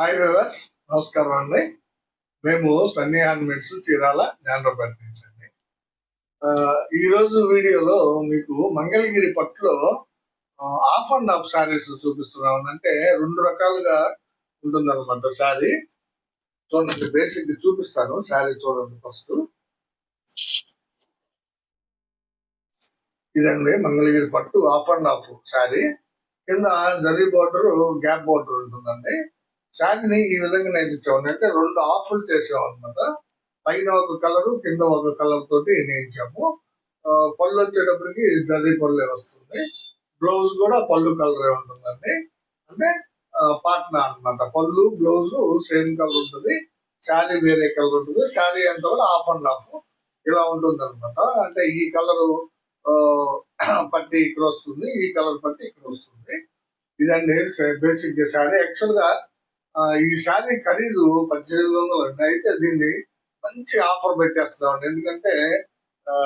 Hi viewers, నమస్కారం అండి. మేము సన్నీ హ్యాండ్మేడ్స్ చీరాల జ్ఞానపేట నుంచి అండి. ఈరోజు వీడియోలో మీకు మంగళగిరి పట్టులో ఆఫ్ అండ్ ఆఫ్ శారీస్ చూపిస్తున్నాం. అంటే రెండు రకాలుగా ఉంటుందన్నమాట శారీ. చూడండి, బేసిక్ చూపిస్తాను. శారీ చూడండి ఫస్ట్. ఇదండి మంగళగిరి పట్టు ఆఫ్ అండ్ ఆఫ్ శారీ. కింద జరీ బోర్డర్, గ్యాప్ బోర్డర్ ఉంటుందండి. శారీని ఈ విధంగా నేర్పించాము. అంటే రెండు ఆఫ్లు చేసాము అనమాట. పైన ఒక కలరు, కింద ఒక కలర్ తోటి నేర్చాము. పళ్ళు వచ్చేటప్పటికి జరీ పళ్ళే వస్తుంది. బ్లౌజ్ కూడా పళ్ళు కలరే ఉంటుందండి. అంటే పాట్నా అనమాట. పళ్ళు బ్లౌజ్ సేమ్ కలర్ ఉంటుంది, శారీ వేరే కలర్ ఉంటుంది. శారీ అంతా కూడా ఆఫ్ అండ్ ఆఫ్ ఇలా ఉంటుంది అనమాట. అంటే ఈ కలరు పట్టి ఇక్కడ వస్తుంది, ఈ కలర్ పట్టి ఇక్కడ వస్తుంది. ఇదండి బేసిక్ శారీ. యాక్చువల్ గా ఈ శారీ ఖరీదు 1800 అయితే దీన్ని మంచి ఆఫర్ పెట్టేస్తున్నామండి. ఎందుకంటే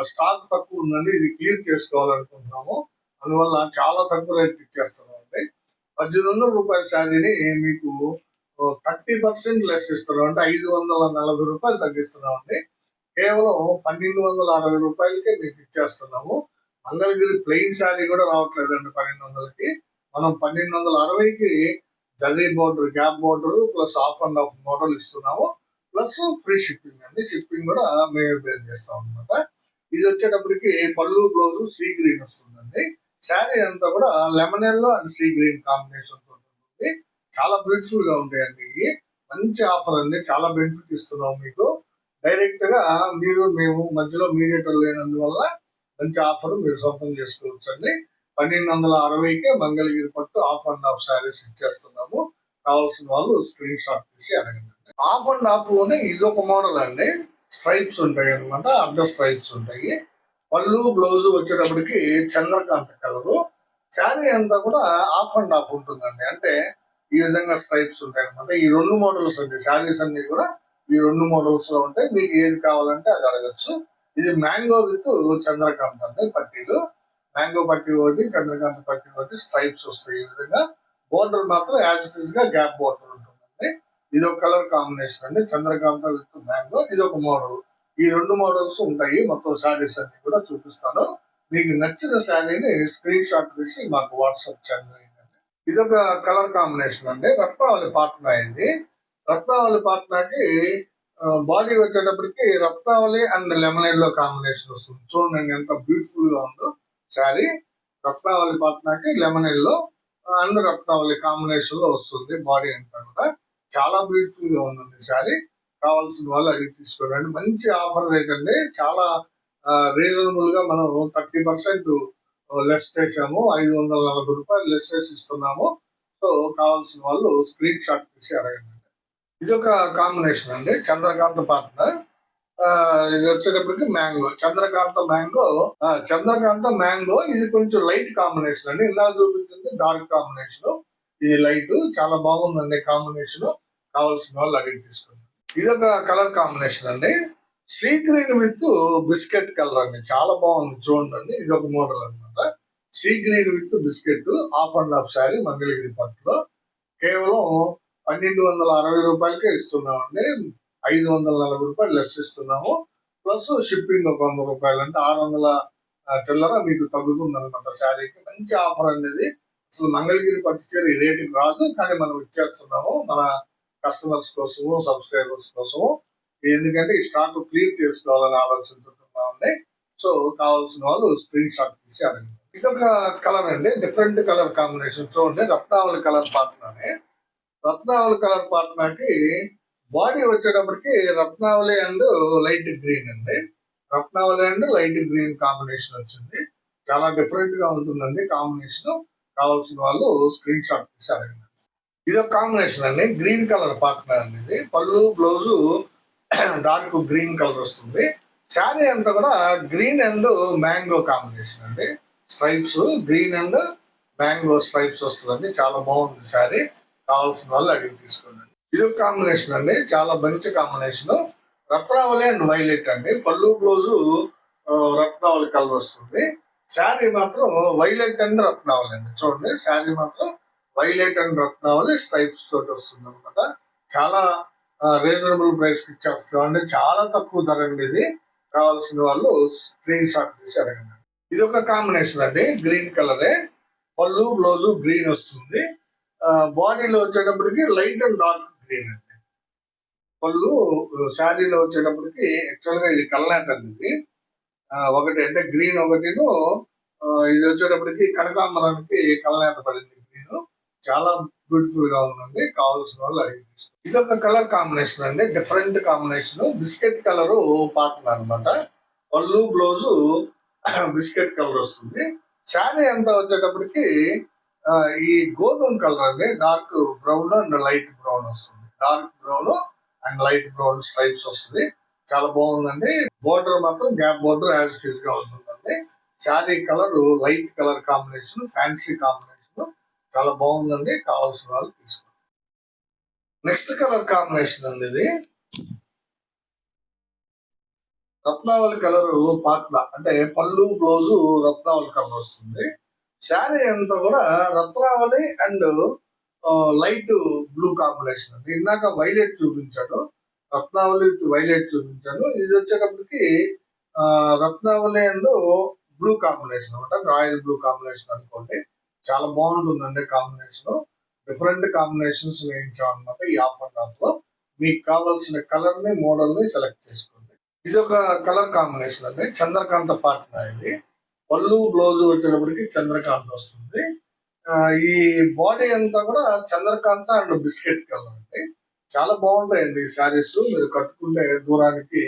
స్టాక్ తక్కువ ఉందండి, ఇది క్లియర్ చేసుకోవాలనుకుంటున్నాము. అందువల్ల చాలా తక్కువ రేట్ ఇచ్చేస్తున్నాం అండి. 1800 రూపాయల శారీని మీకు 30% లెస్ ఇస్తున్నాం. అంటే 540 రూపాయలు తగ్గిస్తున్నాం అండి. కేవలం 1260 రూపాయలకే మీకు ఇచ్చేస్తున్నాము. మంగళగిరి ప్లెయిన్ శారీ కూడా రావట్లేదండి 1200కి. మనం 1260కి zari border, gap border plus half and half model ఇస్తున్నాము. ప్లస్ ఫ్రీ షిప్పింగ్ అండి. షిప్పింగ్ కూడా మేము బేర్ చేస్తాం అనమాట. ఇది వచ్చేటప్పటికి పళ్ళు బ్లౌజ్ సీ గ్రీన్ వస్తుందండి. శారీ అంతా కూడా lemon yellow and sea green combination తో ఉంటుంది. చాలా బ్యూటిఫుల్ గా ఉంటాయండి. ఇవి మంచి ఆఫర్ అండి. చాలా బెనిఫిట్ ఇస్తున్నాం మీకు. డైరెక్ట్ గా మేము మధ్యలో మీడియేటర్ లేనందువల్ల మంచి ఆఫర్ మీరు సొంతం చేసుకోవచ్చు అండి. 1260కే మంగళగిరి పట్టు ఆఫ్ అండ్ ఆఫ్ శారీస్ ఇచ్చేస్తున్నాము. కావాల్సిన వాళ్ళు స్క్రీన్ షాట్ తీసి అడగండి. ఆఫ్ అండ్ ఆఫ్ లోనే ఇది ఒక మోడల్ అండి. స్ట్రైప్స్ ఉంటాయి అనమాట, అడ్డ స్ట్రైప్స్ ఉంటాయి. పళ్ళు బ్లౌజ్ వచ్చేటప్పటికి చంద్రకాంత కలరు. శారీ అంతా కూడా ఆఫ్ అండ్ ఆఫ్ ఉంటుందండి. అంటే ఈ విధంగా స్ట్రైప్స్ ఉంటాయి అనమాట. ఈ రెండు మోడల్స్ అండి. శారీస్ అన్ని కూడా ఈ రెండు మోడల్స్ లో ఉంటాయి. మీకు ఏది కావాలంటే అది అడగచ్చు. ఇది మ్యాంగో విత్ చంద్రకాంత్ అండి. పట్టీలు మ్యాంగో పట్టి ఒకటి, చంద్రకాంత పట్టి ఒకటి, స్ట్రైప్స్ వస్తాయి. ఈ విధంగా బోర్డర్ మాత్రం యాజ్ ఇట్ ఈస్ గా గ్యాప్ బోర్డర్ ఉంటుందండి. ఇది ఒక కలర్ కాంబినేషన్ అండి, చంద్రకాంత విత్ మ్యాంగో. ఇది ఒక మోడల్. ఈ రెండు మోడల్స్ ఉంటాయి. మొత్తం శారీస్ అన్ని కూడా చూపిస్తాను. మీకు నచ్చిన శారీని స్క్రీన్ షాట్ తీసి మాకు వాట్సాప్ చేయండి. ఇది ఒక కలర్ కాంబినేషన్ అండి. రత్నావళి పాట్నా. ఇది రత్నావళి పాట్నాకి బాడీ వచ్చేటప్పటికి రత్నావళి అండ్ లెమన్ ఎల్లో కాంబినేషన్ వస్తుంది. చూడండి ఎంత బ్యూటిఫుల్ గా ఉందో శారీ. రత్నావళి పాట్నాకి lemon yellow and Ratnavali combination లో వస్తుంది. బాడీ అంతా కూడా చాలా బ్యూటిఫుల్ గా ఉందండి శారీ. కావాల్సిన వాళ్ళు అడిగి తీసుకోండి. మంచి ఆఫర్ రేట్ అండి. చాలా రీజనబుల్ గా మనం 30% లెస్ చేసాము. 540 రూపాయలు లెస్ చేసి ఇస్తున్నాము. సో కావాల్సిన వాళ్ళు స్క్రీన్ షాట్ తీసి అడగండి. ఇది ఒక కాంబినేషన్ అండి, చంద్రకాంత పార్ట్నర్. ఇది వచ్చేటప్పటికి మ్యాంగో, చంద్రకాంత మ్యాంగో. ఇది కొంచెం లైట్ కాంబినేషన్ అండి. ఇలా చూపించింది డార్క్ కాంబినేషన్, ఇది లైట్. చాలా బాగుందండి కాంబినేషన్. కావాల్సిన వాళ్ళు అడిగి తీసుకోండి. ఇది ఒక కలర్ కాంబినేషన్ అండి, sea green with biscuit colour అండి. చాలా బాగుంది చూడండి. ఇది ఒక మోడల్ అనమాట. Sea green with biscuit of and of sari Mangalagiri పట్టులో కేవలం 1260 రూపాయలకే ఇస్తున్నామండి. 540 రూపాయలు లెస్ ఇస్తున్నాము. ప్లస్ షిప్పింగ్ ఒక 100 రూపాయలు, అంటే 600 చిల్లర మీకు తగ్గుతుంది అనమాట శారీకి. మంచి ఆఫర్ అనేది. అసలు మంగళగిరి పట్టు చీర ఈ రేటుకి రాదు, కానీ మనం ఇచ్చేస్తున్నాము మన కస్టమర్స్ కోసము, సబ్స్క్రైబర్స్ కోసము. ఎందుకంటే ఈ స్టాక్ క్లియర్ చేసుకోవాలని ఆలోచించుకుంటున్నామండి. సో కావాల్సిన వాళ్ళు స్క్రీన్ షాట్ తీసి అడగండి. ఇదొక కలర్ అండి, డిఫరెంట్ కలర్ కాంబినేషన్. చూడండి, రత్నావళి కలర్ పాట్నానే. రత్నావళి కలర్ పాట్నాకి బాడీ వచ్చేటప్పటికి రత్నావళి అండ్ లైట్ గ్రీన్ అండి. రత్నావళి అండ్ లైట్ గ్రీన్ కాంబినేషన్ వచ్చింది. చాలా డిఫరెంట్ గా ఉంటుందండి కాంబినేషన్. కావాల్సిన వాళ్ళు స్క్రీన్ షాట్ తీసి అడగండి. ఇది ఒక కాంబినేషన్ అండి, గ్రీన్ కలర్ పాట్నా అండి. ఇది పళ్ళు బ్లౌజు డార్క్ గ్రీన్ కలర్ వస్తుంది. శారీ అంతా కూడా గ్రీన్ అండ్ మ్యాంగో కాంబినేషన్ అండి. Stripes green and mango stripes వస్తుందండి. చాలా బాగుంది శారీ. కావాల్సిన వాళ్ళు అడిగి తీసుకోండి. ఇది ఒక కాంబినేషన్ అండి, చాలా మంచి కాంబినేషన్. రత్నావళి అండ్ వైలెట్ అండి. పళ్ళు బ్లౌజు రత్నావళి కలర్ వస్తుంది. శారీ మాత్రం వైలెట్ అండ్ రత్నావళి అండి. చూడండి, శారీ మాత్రం వైలెట్ అండ్ రత్నావళి స్ట్రైప్స్ తోటి వస్తుంది అనమాట. చాలా రీజనబుల్ ప్రైస్ కి ఇచ్చేస్తామండి. చాలా తక్కువ ధర అండి ఇది. కావాల్సిన వాళ్ళు స్క్రీన్ షాట్ తీసి అడగండి. ఇది ఒక కాంబినేషన్ అండి, గ్రీన్ కలరే. పళ్ళు బ్లౌజ్ గ్రీన్ వస్తుంది. బాడీలో వచ్చేటప్పటికి లైట్ అండ్ డార్క్ గ్రీన్ అండి. పళ్ళు శారీలో వచ్చేటప్పటికి యాక్చువల్ గా ఇది కల్నాట్ అండి. ఇది ఒకటి అంటే గ్రీన్ ఒకటిను, ఇది వచ్చేటప్పటికి కనకాంబరానికి కల్నాట పడింది గ్రీన్. చాలా బ్యూటిఫుల్ గా ఉందండి. కావాల్సిన వాళ్ళు అడిగి తీసుకోండి. ఇది ఒక కలర్ కాంబినేషన్ అండి, డిఫరెంట్ కాంబినేషన్. బిస్కెట్ కలర్ పాటలు అనమాట. పళ్ళు బ్లౌజ్ బిస్కెట్ కలర్ వస్తుంది. శారీ అంతా వచ్చేటప్పటికి ఈ గోధుమ కలర్ అండి, dark brown and light brown వస్తుంది. Dark brown and light brown stripes వస్తుంది. చాలా బాగుందండి. బోర్డర్ మాత్రం gap border as it is గా ఉంటుందండి. Sari colour light colour combination, fancy combination, చాలా బాగుందండి. కావాల్సిన వాళ్ళు తీసుకోండి. నెక్స్ట్ కలర్ కాంబినేషన్ అండి, ఇది రత్నావళి కలర్ పాట్ల, అంటే పళ్ళు బ్లౌజ్ రత్నావళి కలర్ వస్తుంది. శారీ అంతా కూడా రత్నావళి అండ్ లైట్ బ్లూ కాంబినేషన్ అండి. ఇందాక వైలెట్ చూపించాను, రత్నావళి వైలెట్ చూపించాను. ఇది వచ్చేటప్పటికి రత్నావళి అండ్ బ్లూ కాంబినేషన్ అనమాట, రాయల్ బ్లూ కాంబినేషన్ అనుకోండి. చాలా బాగుంటుందండి కాంబినేషన్. డిఫరెంట్ కాంబినేషన్స్ వేయించాం అనమాట ఈ ఆఫ్ అండ్ ఆఫ్ లో. మీకు కావాల్సిన కలర్ ని మోడల్ ని సెలెక్ట్ చేసుకోండి. ఇది ఒక కలర్ కాంబినేషన్ అండి, చంద్రకాంత పాటన. ఇది పళ్ళు బ్లౌజ్ వచ్చేటప్పటికి చంద్రకాంత వస్తుంది. ఈ బాడీ అంతా కూడా చంద్రకాంత అండ్ బిస్కెట్ కలర్ అండి. చాలా బాగుంటాయండి ఈ శారీస్. మీరు కట్టుకుంటే దూరానికి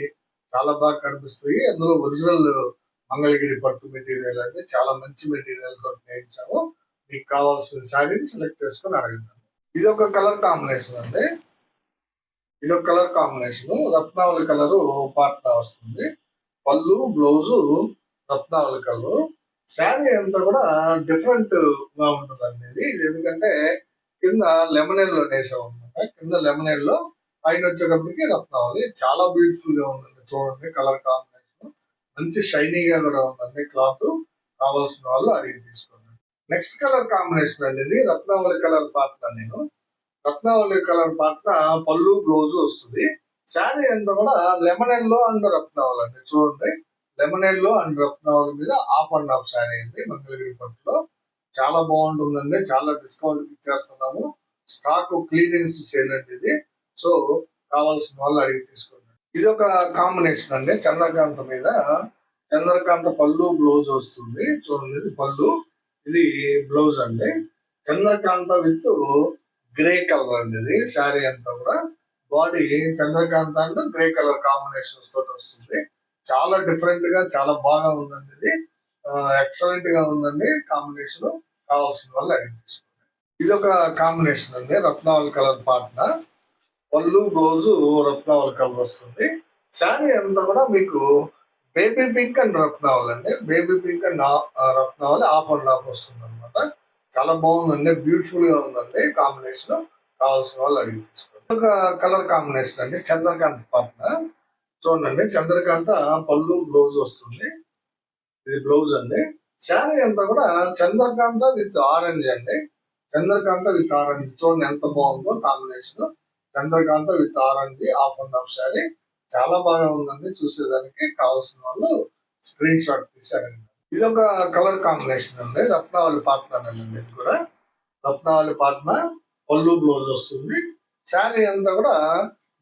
చాలా బాగా కనిపిస్తాయి. అందులో ఒరిజినల్ మంగళగిరి పట్టు మెటీరియల్ అండి. చాలా మంచి మెటీరియల్ తోటి నేర్చాము. మీకు కావాల్సిన శారీని సెలెక్ట్ చేసుకొని అడగండి. ఇది ఒక కలర్ కాంబినేషన్ అండి. ఇది ఒక కలర్ కాంబినేషన్, రత్నావళి కలర్ పాటలా వస్తుంది. పళ్ళు బ్లౌజు రత్నావళి కలర్. శారీ అంతా కూడా డిఫరెంట్ గా ఉంటుందండి. ఇది ఎందుకంటే కింద లెమన్ లో వేసాం అనమాట. కింద లెమన్ లో, పైన వచ్చేటప్పటికి రత్నావళి. చాలా బ్యూటిఫుల్ గా ఉందండి. చూడండి కలర్ కాంబినేషన్, మంచి షైనీగా కూడా ఉందండి క్లాత్. కావాల్సిన వాళ్ళు అడిగి తీసుకోండి. నెక్స్ట్ కలర్ కాంబినేషన్ అండి, ఇది రత్నావళి కలర్ పాటల. నేను రత్నావళి కలర్ పాటల పళ్ళు బ్లౌజ్ వస్తుంది. శారీ అంతా కూడా లెమన్ ఎల్లో అండ్ రత్నావళి అండి. చూడండి లెమన్ ఎల్లో అండ్ రత్నావళి మీద ఆఫ్ అండ్ ఆఫ్ శారీ అండి, మంగళగిరి పట్టులో. చాలా బాగుంటుందండి. చాలా డిస్కౌంట్ ఇచ్చేస్తున్నాము. స్టాక్ క్లియరెన్స్ సేల్ అండి ఇది. సో కావాల్సిన వాళ్ళు అడిగి తీసుకోండి. ఇది ఒక కాంబినేషన్ అండి, చంద్రకాంత మీద. చంద్రకాంత పళ్ళు బ్లౌజ్ వస్తుంది. చూడండి ఇది పళ్ళు, ఇది బ్లౌజ్ అండి. చంద్రకాంత విత్ గ్రే కలర్ అండి. ఇది శారీ అంతా కూడా body Chandrakanta and grey colour combinations తోటి వస్తుంది. చాలా డిఫరెంట్ గా చాలా బాగా ఉందండి. ఇది ఎక్సలెంట్ గా ఉందండి కాంబినేషన్. కావాల్సిన వాళ్ళు అడిగి. ఇది ఒక కాంబినేషన్ అండి, రత్నావళి కలర్ పాటన. పళ్ళు బ్లౌజ్ రత్నావళి కలర్ వస్తుంది. శారీ అంతా కూడా మీకు బేబీ పింక్ అండ్ రత్నావళి అండి. Baby pink and Ratnavali half and half వస్తుంది అనమాట. చాలా బాగుందండి, బ్యూటిఫుల్ గా ఉందండి కాంబినేషన్. కావాల్సిన వాళ్ళు అడిగి తీసుకోండి. ఒక కలర్ కాంబినేషన్ అండి, చంద్రకాంత పాటన. చూడండి చంద్రకాంత పళ్ళు బ్లౌజ్ వస్తుంది. ఇది బ్లౌజ్ అండి. శారీ అంతా కూడా చంద్రకాంత విత్ ఆరెంజ్ అండి. చంద్రకాంత విత్ ఆరెంజ్, చూడండి ఎంత బాగుందో combination. Chandrakanta with orange of and of sari. చాలా బాగా ఉందండి. చూసేదానికి కావాల్సిన వాళ్ళు స్క్రీన్ షాట్ తీసి అడగండి. ఇది ఒక కలర్ కాంబినేషన్ అండి, రత్నావళి పాటన అండి. ఇది కూడా రత్నావళి పాటన, పళ్ళు బ్లౌజ్ వస్తుంది. శారీ అంతా కూడా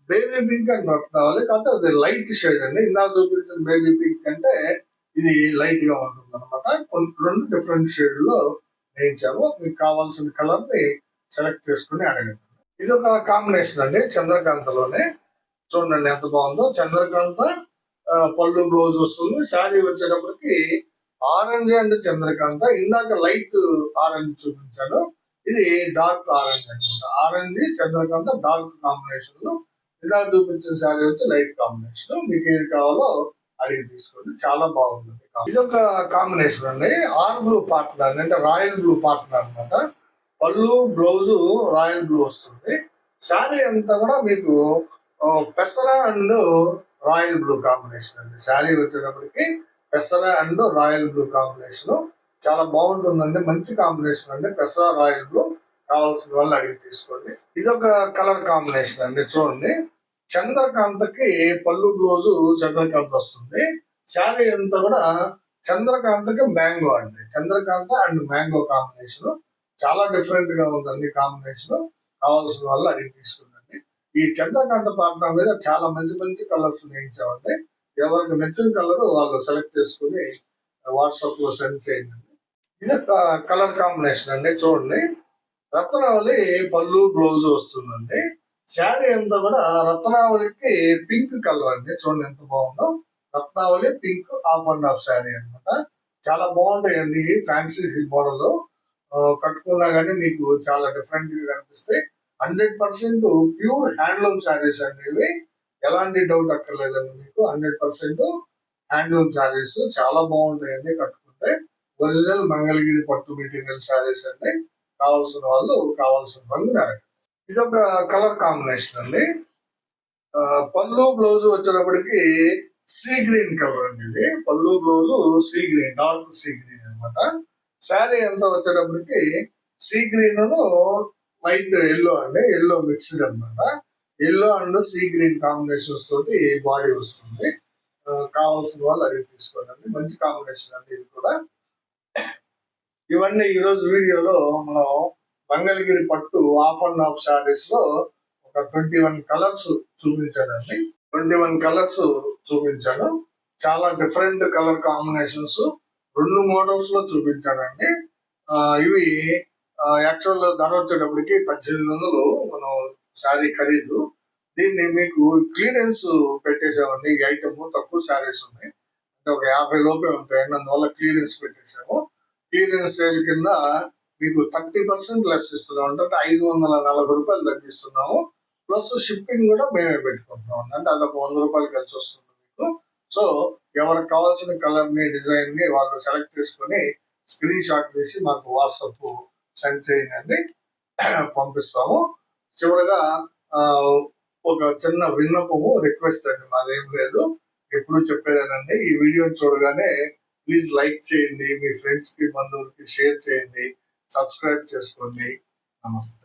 బేబీ పింక్ అండ్ రత్నావళి, కాకపోతే అది లైట్ షేడ్ అండి. ఇందాక చూపించిన బేబీ పింక్ అంటే ఇది లైట్ గా ఉంటుంది అనమాట. రెండు డిఫరెంట్ షేడ్ లో వేయించాము. మీకు కావాల్సిన కలర్ ని సెలెక్ట్ చేసుకుని అడగండి. ఇది ఒక కాంబినేషన్ అండి, చంద్రకాంతలోనే. చూడండి ఎంత బాగుందో. చంద్రకాంత పళ్ళు బ్లౌజ్ వస్తుంది. శారీ వచ్చేటప్పటికి ఆరెంజ్ అండ్ చంద్రకాంత. ఇందాక లైట్ ఆరెంజ్ చూపించాను, ఇది డార్క్ ఆరెంజ్ అనమాట. ఆరెంజ్ చంద్రకాంత డార్క్ కాంబినేషన్ లో. ఇందాక చూపించిన శారీ వచ్చి లైట్ కాంబినేషన్. మీకు ఏది కావాలో అడిగి తీసుకోండి. చాలా బాగుంది. ఇది ఒక కాంబినేషన్ అండి, ఆర్ బ్లూ పార్ట్నర్ అంటే రాయల్ బ్లూ పార్ట్నర్ అనమాట. పళ్ళు బ్లౌజ్ రాయల్ బ్లూ వస్తుంది. శారీ అంతా కూడా మీకు పెసర అండ్ రాయల్ బ్లూ కాంబినేషన్ అండి. శారీ వచ్చేటప్పటికి పెసర అండ్ రాయల్ బ్లూ కాంబినేషన్. చాలా బాగుంటుందండి, మంచి కాంబినేషన్ అండి. పెసర రాయల్ బ్లూ కావాల్సిన వాళ్ళు అడిగి తీసుకోండి. ఇదొక కలర్ కాంబినేషన్ అండి. చూడండి, చంద్రకాంతకి పళ్ళు బ్లౌజు చంద్రకాంత వస్తుంది. శారీ అంతా కూడా చంద్రకాంతకి మ్యాంగో అండి. చంద్రకాంత అండ్ మ్యాంగో కాంబినేషన్ చాలా డిఫరెంట్ గా ఉందండి. కాంబినేషన్ కావాల్సిన వాళ్ళు అడిగి తీసుకుందండి. ఈ చంద్రకాంత పాటన మీద చాలా మంచి మంచి కలర్స్ వేయించామండి. ఎవరికి నచ్చిన కలర్ వాళ్ళు సెలెక్ట్ చేసుకుని వాట్సాప్ లో సెండ్ చేయండి. ఇది కలర్ కాంబినేషన్ అండి. చూడండి, రత్నావళి పళ్ళు బ్లౌజ్ వస్తుందండి. శారీ అంతా కూడా రత్నావళికి పింక్ కలర్ అండి. చూడండి ఎంత బాగుందో. Ratnavali pink half and half sari అనమాట. చాలా బాగుంటాయండి. ఫ్యాన్సీ మోడల్ కట్టుకున్నా కానీ మీకు చాలా డిఫరెంట్ గా కనిపిస్తాయి. 100% ప్యూర్ హ్యాండ్లూమ్ శారీస్ అండి ఇవి. ఎలాంటి డౌట్ అక్కర్లేదండి మీకు. 100% హ్యాండ్లూమ్ శారీస్ చాలా బాగుంటాయండి కట్టుకుంటే. ఒరిజినల్ మంగళగిరి పట్టు మెటీరియల్ శారీస్ అండి. కావాల్సిన వాళ్ళు కావాల్సిన రంగుని అడగండి. ఇది ఒక కలర్ కాంబినేషన్ అండి. పళ్ళు బ్లౌజ్ వచ్చేటప్పటికి సీ గ్రీన్ కలర్ అండి. ఇది పళ్ళు blouse sea green, dark sea green అనమాట. శారీ అంతా వచ్చేటప్పటికి సీ గ్రీన్ వైట్ ఎల్లో అండి. ఎల్లో మిక్స్డ్ అనమాట. Yellow and sea green combinations తోటి బాడీ వస్తుంది. కావాల్సిన వాళ్ళు అడిగి తీసుకోండి. మంచి కాంబినేషన్ అండి ఇది కూడా. ఇవన్నీ ఈ రోజు వీడియోలో మనం మంగళగిరి పట్టు హాఫ్ అండ్ హాఫ్ శారీస్ లో ఒక 21 కలర్స్ చూపించానండి. 21 కలర్స్ చూపించాను. చాలా డిఫరెంట్ కలర్ కాంబినేషన్స్ 2 మోడల్స్ లో చూపించానండి. ఇవి యాక్చువల్ ధర వచ్చేటప్పటికి 1800 మనం శారీ ఖరీదు. దీన్ని మీకు క్లియరెన్స్ పెట్టేసామండి. ఈ ఐటమ్ తక్కువ శారీస్ ఉన్నాయి అంటే ఒక 50 లోపే ఉంటాయండి. అందువల్ల క్లియరెన్స్ పెట్టేసాము. క్లియరెన్స్ సేల్ కింద మీకు 30% లెస్ ఇస్తున్నాం. అంటే 540 రూపాయలు తగ్గిస్తున్నాము. ప్లస్ షిప్పింగ్ కూడా మేమే పెట్టుకుంటున్నాం. అంటే అదొక 100 రూపాయలు కలిసి వస్తుంది మీకు. సో ఎవరికి కావాల్సిన కలర్ ని, డిజైన్ ని వాళ్ళు సెలెక్ట్ చేసుకుని స్క్రీన్ షాట్ తీసి మాకు వాట్సాప్ సెండ్ చేయండి, పంపిస్తాము. చివరగా ఒక చిన్న విన్నపము, రిక్వెస్ట్ అండి, మాదేం లేదు, ఎప్పుడు చెప్పేదేనండి. ఈ వీడియో చూడగానే ప్లీజ్ లైక్ చేయండి, మీ ఫ్రెండ్స్ కి బంధువులకి షేర్ చేయండి, సబ్స్క్రైబ్ చేసుకోండి. నమస్తే.